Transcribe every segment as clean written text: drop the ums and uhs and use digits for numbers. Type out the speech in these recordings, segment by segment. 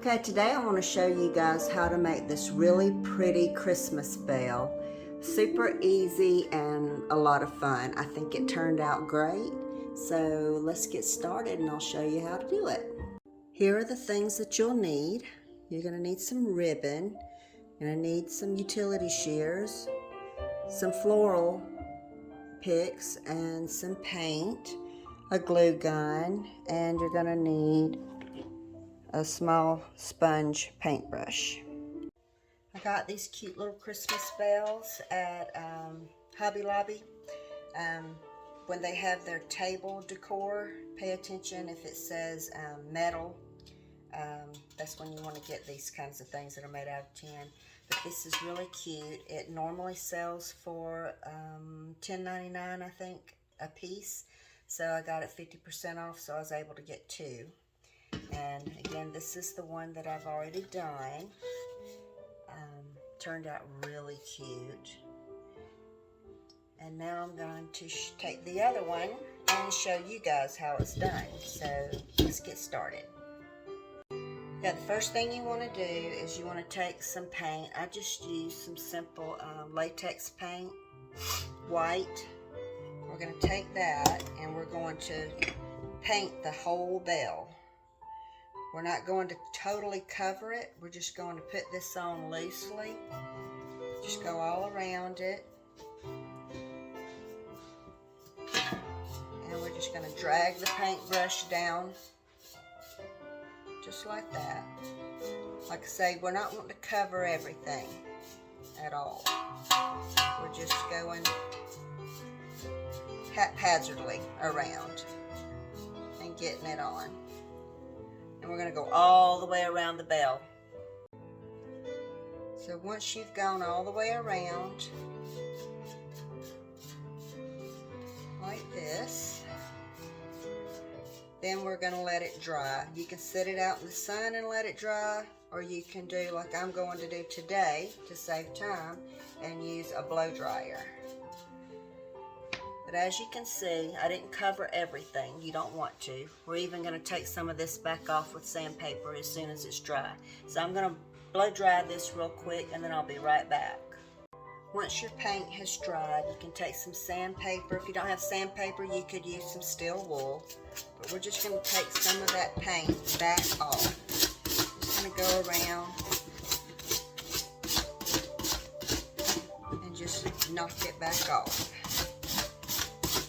Okay, today I want to show you guys how to make this really pretty Christmas bell. Super easy and a lot of fun. I think it turned out great. So let's get started and I'll show you how to do it. Here are the things that you'll need. You're going to need some ribbon. You're going to need some utility shears, some floral picks and some paint, a glue gun, and you're going to need a small sponge paintbrush. I got these cute little Christmas bells at Hobby Lobby. When they have their table decor, pay attention if it says metal. That's when you want to get these kinds of things that are made out of tin. But this is really cute. It normally sells for $10.99, I think, a piece. So I got it 50% off, so I was able to get two. And again, this is the one that I've already done. Turned out really cute. And now I'm going to take the other one and show you guys how it's done. So let's get started. Yeah, the first thing you want to do is you want to take some paint. I just used some simple latex paint, white. We're going to take that and we're going to paint the whole bell. We're not going to totally cover it. We're just going to put this on loosely. Just go all around it. And we're just going to drag the paintbrush down just like that. Like I say, we're not wanting to cover everything at all. We're just going haphazardly around and getting it on. And we're going to go all the way around the bell. So once you've gone all the way around, like this, then we're going to let it dry. You can sit it out in the sun and let it dry, or you can do like I'm going to do today to save time and use a blow dryer. But as you can see, I didn't cover everything. You don't want to. We're even going to take some of this back off with sandpaper as soon as it's dry. So I'm going to blow dry this real quick and then I'll be right back. Once your paint has dried, you can take some sandpaper. If you don't have sandpaper, you could use some steel wool. But we're just going to take some of that paint back off. Just going to go around and just knock it back off.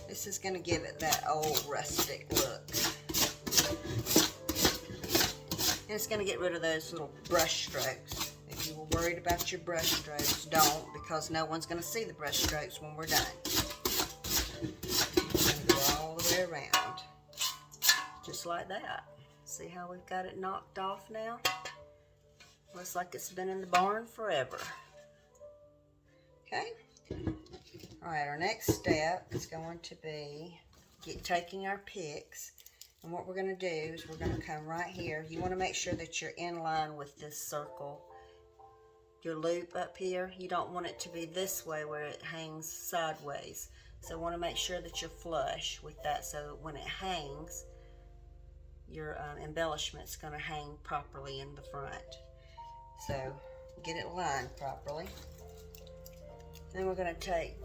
This is going to give it that old rustic look. And it's going to get rid of those little brush strokes. If you were worried about your brush strokes, don't, because no one's going to see the brush strokes when we're done. We're going to go all the way around. Just like that. See how we've got it knocked off now? Looks like it's been in the barn forever. Okay? Alright, our next step is going to be taking our picks, and what we're going to do is we're going to come right here. You want to make sure that you're in line with this circle. Your loop up here, you don't want it to be this way where it hangs sideways. So you want to make sure that you're flush with that so that when it hangs, your embellishment's going to hang properly in the front. So get it lined properly. Then we're going to take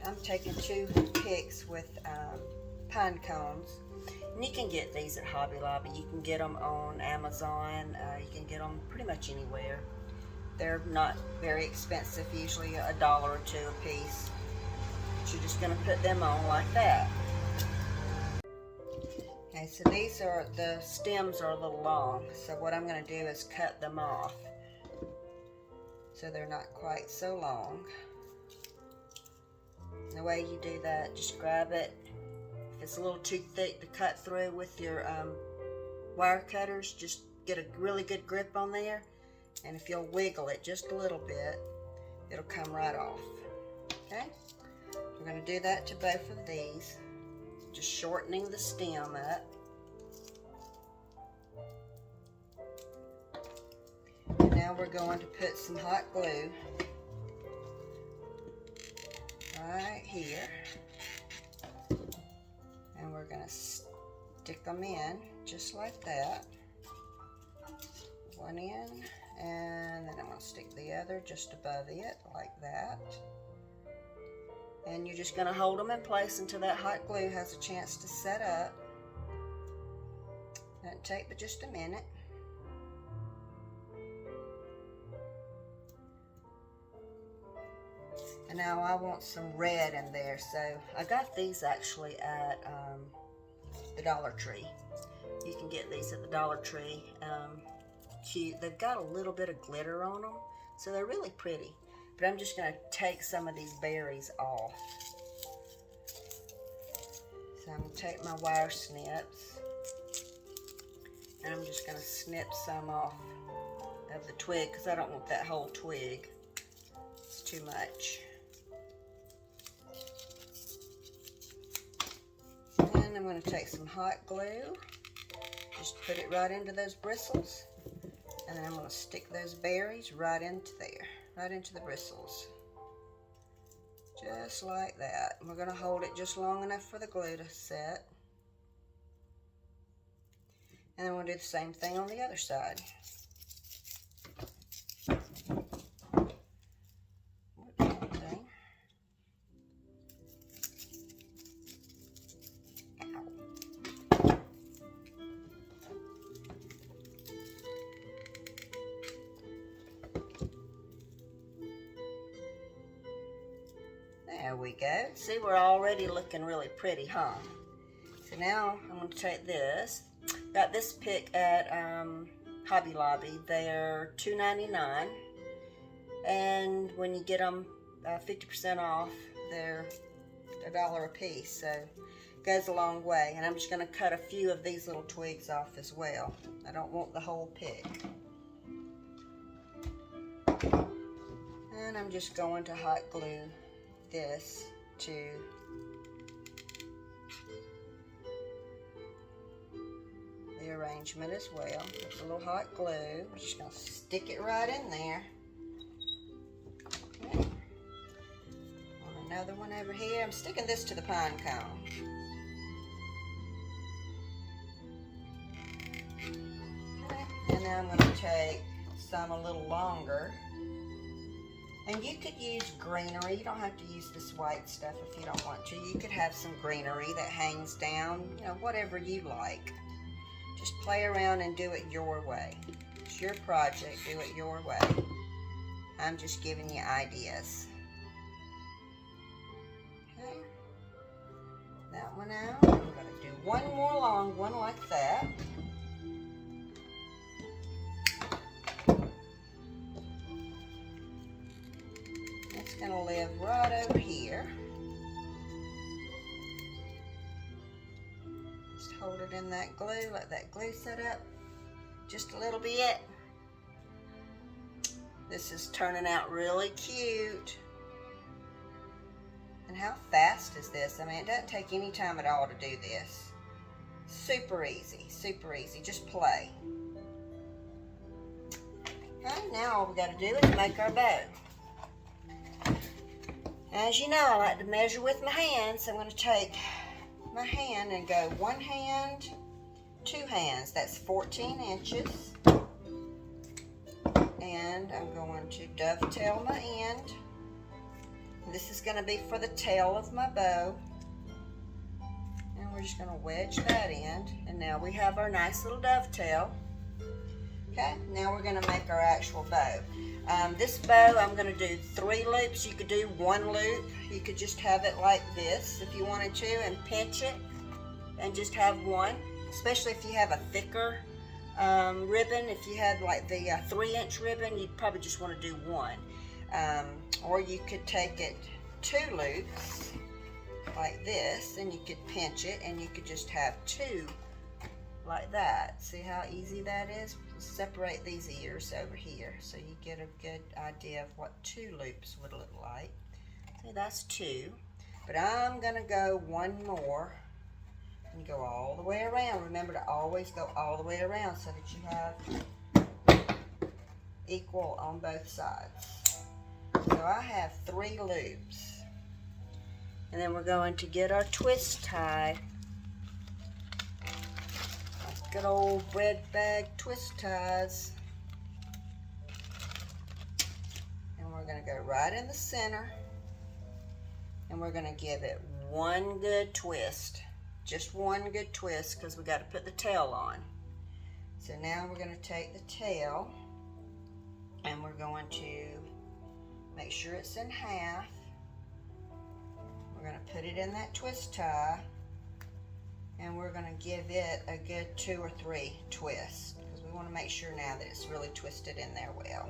I'm taking two picks with pine cones. And you can get these at Hobby Lobby. You can get them on Amazon. You can get them pretty much anywhere. They're not very expensive, usually $1 or $2 a piece. But you're just going to put them on like that. Okay, so the stems are a little long. So what I'm going to do is cut them off so they're not quite so long. The way you do that, just grab it. If it's a little too thick to cut through with your wire cutters, just get a really good grip on there. And if you'll wiggle it just a little bit, it'll come right off. Okay? We're going to do that to both of these. Just shortening the stem up. And now we're going to put some hot glue right here, and we're going to stick them in just like that. one in, and then I'm going to stick the other just above it like that. And you're just going to hold them in place until that hot glue has a chance to set up. Doesn't take but just a minute. And now I want some red in there, so I got these actually at the Dollar Tree. You can get these at the Dollar Tree. Cute. They've got a little bit of glitter on them, so they're really pretty. But I'm just going to take some of these berries off. So I'm going to take my wire snips, and I'm just going to snip some off of the twig because I don't want that whole twig. It's too much. And I'm going to take some hot glue, just put it right into those bristles, and then I'm going to stick those berries right into there, right into the bristles. Just like that. And we're going to hold it just long enough for the glue to set. And then we'll do the same thing on the other side. There we go. See, we're already looking really pretty, huh? So now I'm going to take this. Got this pick at Hobby Lobby. They're $2.99, and when you get them 50% off, they're $1 a piece. So it goes a long way. And I'm just going to cut a few of these little twigs off as well. I don't want the whole pick. And I'm just going to hot glue this to the arrangement as well. It's a little hot glue. I'm just going to stick it right in there. Okay. On another one over here. I'm sticking this to the pine cone. Okay. And now I'm going to take some a little longer. And you could use greenery. You don't have to use this white stuff if you don't want to. You could have some greenery that hangs down, you know, whatever you like. Just play around and do it your way. It's your project, do it your way. I'm just giving you ideas. Okay. That one out. I'm going to do one more long one like that. It's going to live right over here. Just hold it in that glue, let that glue set up just a little bit. This is turning out really cute. And how fast is this? I mean, it doesn't take any time at all to do this. Super easy, just play. Okay, now all we got to do is make our bow. As you know, I like to measure with my hands, so I'm going to take my hand and go one hand, two hands. That's 14 inches. And I'm going to dovetail my end. This is going to be for the tail of my bow. And we're just going to wedge that end. And now we have our nice little dovetail. Okay, now we're going to make our actual bow. This bow, I'm going to do 3 loops. You could do 1 loop. You could just have it like this if you wanted to and pinch it and just have one, especially if you have a thicker ribbon. If you had like the 3-inch ribbon, you'd probably just want to do 1. Or you could take it 2 loops like this, and you could pinch it and you could just have 2 like that. See how easy that is? Separate these ears over here so you get a good idea of what 2 loops would look like. See, that's 2. But I'm going to go 1 more and go all the way around. Remember to always go all the way around so that you have equal on both sides. So I have 3 loops. And then we're going to get our twist tie. Good old bread bag twist ties. we're going to go right in the center, and we're going to give it one good twist. Just one good twist, because we got to put the tail on. So now we're going to take the tail, and we're going to make sure it's in half. We're going to put it in that twist tie, and we're going to give it a good 2 or 3 twists, because we want to make sure now that it's really twisted in there well.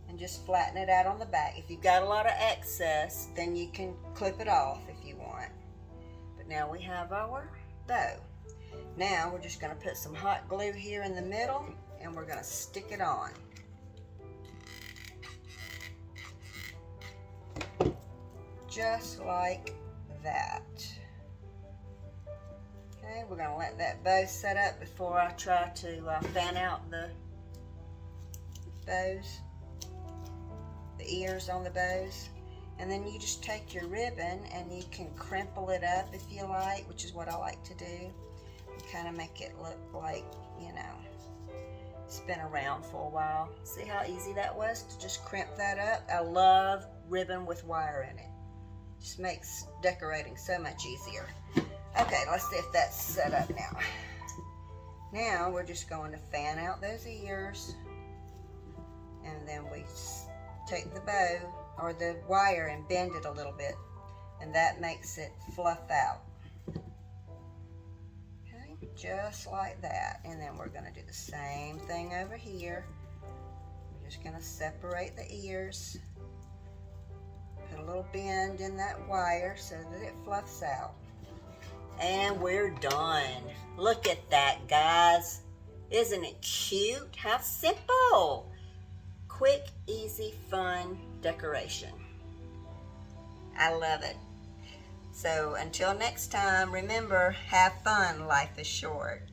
And just flatten it out on the back. If you've got a lot of excess, then you can clip it off if you want. But now we have our bow. Now we're just going to put some hot glue here in the middle, and we're going to stick it on. Just like that. Okay, we're going to let that bow set up before I try to fan out the bows, the ears on the bows. And then you just take your ribbon and you can crimple it up if you like, which is what I like to do. And kind of make it look like, you know, it's been around for a while. See how easy that was to just crimp that up? I love ribbon with wire in it. Just makes decorating so much easier. Okay, let's see if that's set up now. Now we're just going to fan out those ears, and then we take the bow or the wire and bend it a little bit, and that makes it fluff out. Okay, just like that. And then we're going to do the same thing over here. We're just going to separate the ears, put a little bend in that wire so that it fluffs out. And we're done. Look at that, guys. Isn't it cute? How simple. Quick, easy, fun decoration. I love it. So until next time, remember, have fun. Life is short.